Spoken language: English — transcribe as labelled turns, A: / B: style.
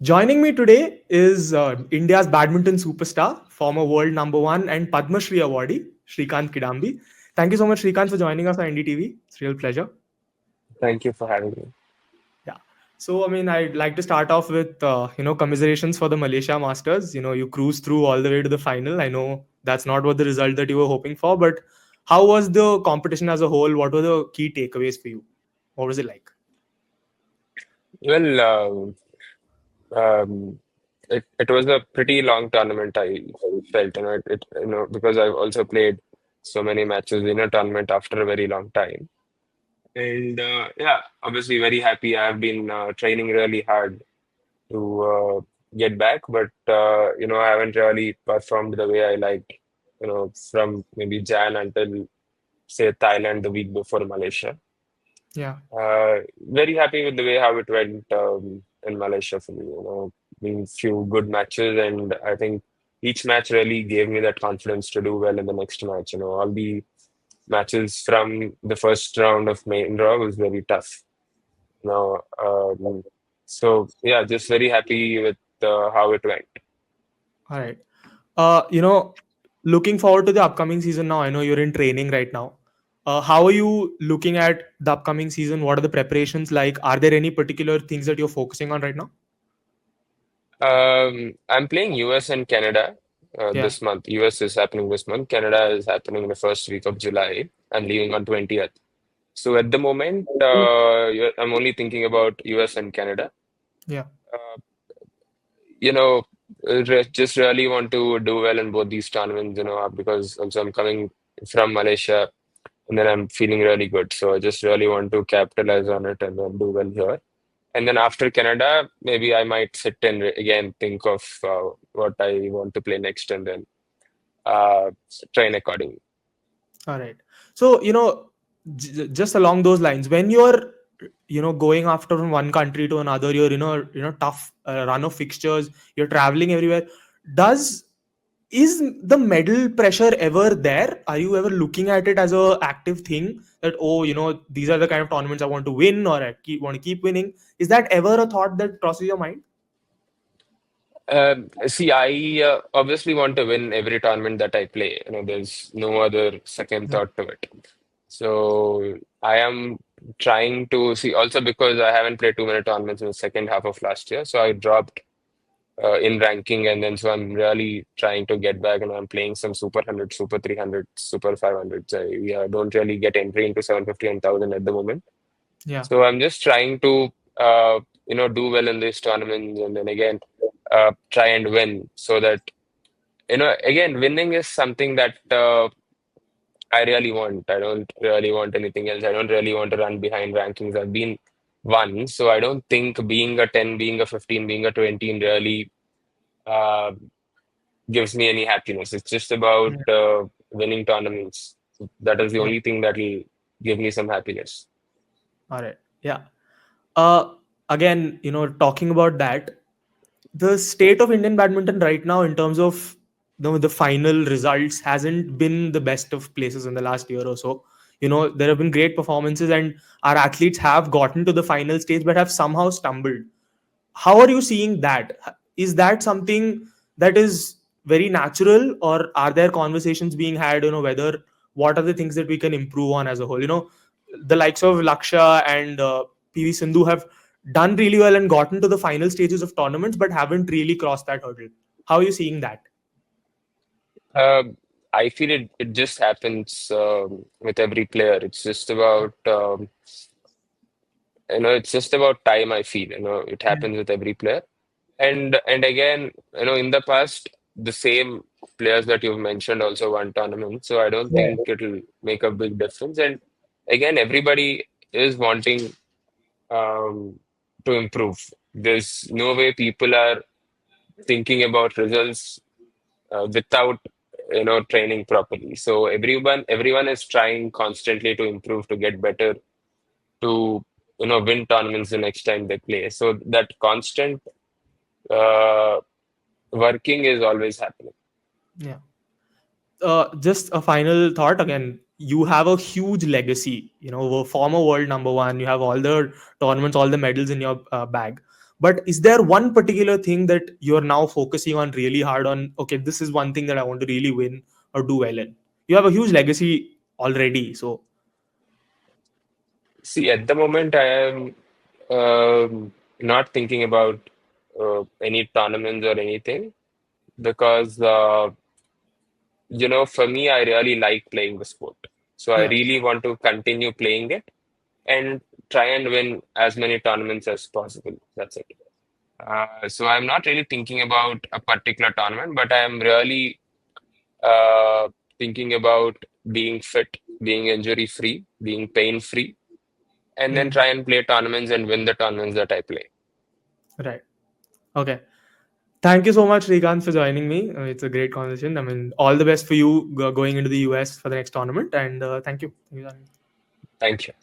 A: Joining me today is India's badminton superstar, former world number one and Padma Shri awardee, Srikanth Kidambi. Thank you so much, Srikanth, for joining us on NDTV. It's a real pleasure.
B: Thank you for having me.
A: Yeah. So, I'd like to start off with, commiserations for the Malaysia Masters. You cruised through all the way to the final. I know that's not what the result that you were hoping for, but how was the competition as a whole? What were the key takeaways for you? What was it like?
B: Well, it was a pretty long tournament. I felt, because I've also played so many matches in a tournament after a very long time. And yeah, obviously very happy. I've been training really hard to get back, but I haven't really performed the way I liked. From maybe Jan until say Thailand the week before Malaysia.
A: Yeah.
B: Very happy with the way how it went in Malaysia for me. Being few good matches, and I think each match really gave me that confidence to do well in the next match. All the matches from the first round of main draw was very tough. Now, so yeah, just very happy with how it went.
A: All right. Uh, you know, Looking forward to the upcoming season now. I know you're in training right now. How are you looking at the upcoming season? What are the preparations like? Are there any particular things that you're focusing on right now?
B: I'm playing US and Canada
A: Yeah.
B: this month. US is happening this month. Canada is happening the first week of July. I'm leaving on 20th. So at the moment, I'm only thinking about US and Canada.
A: Yeah.
B: Uh, just really want to do well in both these tournaments, because also I'm coming from Malaysia and then I'm feeling really good. So I just really want to capitalize on it and then do well here. And then after Canada, maybe I might sit and again think of what I want to play next and then uh, train accordingly.
A: All right. So, just along those lines, when you're, going after from one country to another, you're, tough run of fixtures, you're traveling everywhere. Does is the medal pressure ever there? Are you ever looking at it as a active thing that, oh, these are the kind of tournaments I want to win or want to keep winning? Is that ever a thought that crosses your mind?
B: See, I obviously want to win every tournament that I play. There's no other second
A: Yeah.
B: thought to it. So I am trying to see also because I haven't played too many tournaments in the second half of last year. So I dropped in ranking, and then so I'm really trying to get back, and I'm playing some Super 100, Super 300, Super 500. Don't really get entry into 750 and 1000 at the moment.
A: Yeah.
B: So I'm just trying to do well in these tournaments, and then again try and win, so that again winning is something that I really want. I don't really want anything else. I don't really want to run behind rankings. I've been one, so I don't think being a 10, being a 15, being a 20 really uh, gives me any happiness. It's just about
A: Yeah.
B: winning tournaments. That is the
A: Yeah.
B: only thing that will give me some happiness.
A: All right. Yeah. Uh, Again, talking about that, the state of Indian badminton right now, in terms of the final results, hasn't been the best of places in the last year or so. There have been great performances, and our athletes have gotten to the final stage, but have somehow stumbled. How are you seeing that? Is that something that is very natural, or are there conversations being had? Whether what are the things that we can improve on as a whole? The likes of Laksha and PV Sindhu have done really well and gotten to the final stages of tournaments, but haven't really crossed that hurdle. How are you seeing that?
B: Uh, I feel it just happens with every player. It's just about it's just about time. I feel it
A: Yeah.
B: happens with every player. And again, in the past, the same players that you've mentioned also won tournaments. So I don't
A: Yeah.
B: think it'll make a big difference. And again, everybody is wanting um, to improve. There's no way people are thinking about results without training properly. So everyone is trying constantly to improve, to get better, to win tournaments the next time they play. So that constant uh, working is always happening.
A: Yeah. Just a final thought again. You have a huge legacy, a former world number one. You have all the tournaments, all the medals in your bag. But is there one particular thing that you're now focusing on really hard on? Okay, this is one thing that I want to really win or do well in. You have a huge legacy already, so
B: See, at the moment, I am not thinking about any tournaments or anything because, for me, I really like playing the sport. So I
A: yeah,
B: really want to continue playing it and try and win as many tournaments as possible. That's it. So I'm not really thinking about a particular tournament, but I am really uh, thinking about being fit, being injury free, being pain free, and then
A: mm,
B: try and play tournaments and win the tournaments that I play.
A: right. Okay. Thank you so much, Srikanth, for joining me. It's a great conversation. I mean, all the best for you going into the US for the next tournament. And thank you. Thank you, Srikanth.
B: Thank you.